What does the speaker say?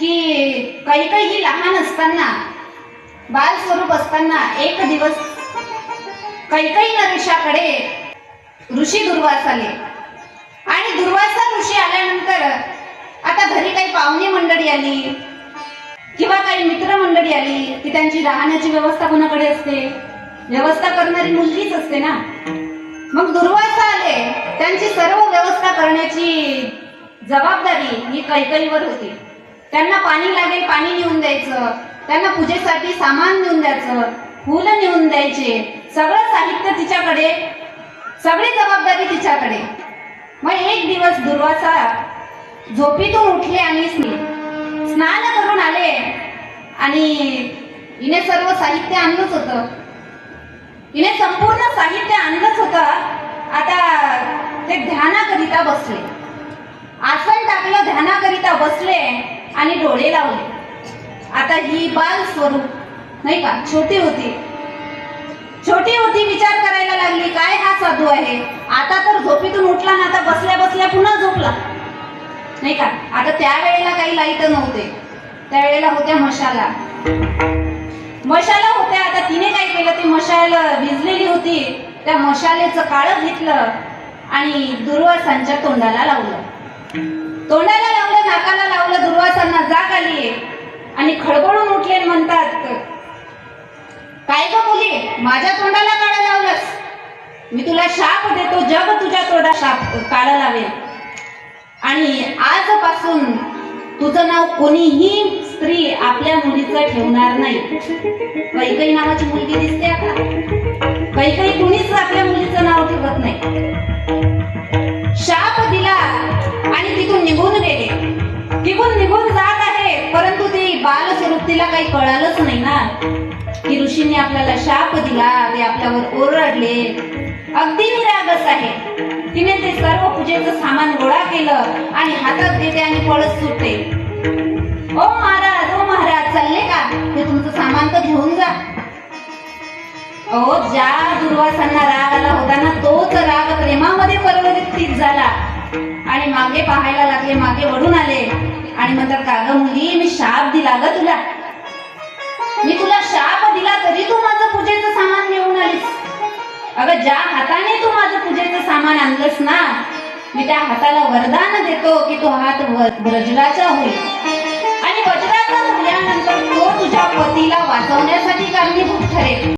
की काही ही लहान असताना, बाल स्वरूप असताना एक दिवस कैकई नरेशाकडे ऋषी दुर्वास आले. आणि दुर्वासा ऋषी आल्यानंतर आता घरी काही पाहुणे मंडळी आली किंवा काही मित्र मंडळी आली की त्यांची राहण्याची व्यवस्था कोणाकडे असते? व्यवस्था करणारी मुलगीच असते ना. मग दुर्वासा आले, त्यांची सर्व व्यवस्था करण्याची जबाबदारी ही कैकईवर होती. त्यांना पाणी लागेल पाणी नेऊन द्यायचं, त्यांना पूजेसाठी सामान नेऊन द्यायचं, फुलं नेऊन द्यायचे, सगळं साहित्य तिच्याकडे, सगळी जबाबदारी तिच्याकडे. मग एक दिवस दुर्वासा झोपेतून उठले आणि स्नान करून आले आणि हिने सर्व साहित्य आणलंच होतं. हिने संपूर्ण साहित्य आणलंच होतं. आता ते ध्यानाकरिता बसले, आसन टाकलं, ध्यानाकरिता बसले आणि डोळे लावले. आता ही बाल स्वरूप नाही का, छोटी होती, विचार करायला लागली, काय हा साधू आहे, आता तर झोपेतून उठला ना, आता बसल्या बसल्या पुन्हा झोपला नाही का. आता त्यावेळेला काही लाईट नव्हते, त्यावेळेला होत्या मशाला होत्या. आता तिने काय केलं, ती मशाल विजलेली होती, त्या मशालेचं काळं घेतलं आणि दुर्वासांच्या तोंडाला लावलं, नाकाला लावलं. दुर्वासांना जाग आली आणि खळबळून उठले, म्हणतात, काय ग मुली, माझ्या तोंडाला काळं लावलंस, मी तुला शाप देतो, जग तुझ्या तोंडा शाप काळं लावेल आणि आजपासून तुझं नाव कोणीही स्त्री आपल्या मुलीचं ठेवणार नाही. कैकई नावाची मुलगी दिसते आता, कैकई कुणीच आपल्या मुलीचं नाव ठेवत नाही. शाप दिला आणि तिथून निघून गेले. निघून जात आहे, परंतु ती बाल स्वरूप तिला काही कळालंच नाही ना की ऋषींनी आपल्याला शाप दिला, ते आपल्यावर ओरडले. अगदी निरागस आहे. तिने ते सर्व पूजेचं सामान गोळा केलं आणि हातात घेते आणि पळत सुटते. ओ महाराज चालले का? हे तुमचं सामान तर घेऊन जा. अहो, ज्या दुर्वासांना राग आला होता ना, तोच राग प्रेमामध्ये परिवर्तित झाला आणि मागे पाहायला लागले, मागे वळून आले आणि म्हणतात, का ग मुली, मी शाप दिला ग तुला, मी तुला शाप दिला तरी तू माझं पूजेचं सामान घेऊन आलीस. अगं, ज्या हाताने तू माझं पूजेचं सामान आणलंस ना, मी त्या हाताला वरदान देतो की तो हात वज्राचा होईल आणि वज्राचा झाल्यानंतर तो तुझ्या पतीला वाचवण्यासाठी कारणीभूत ठरेल.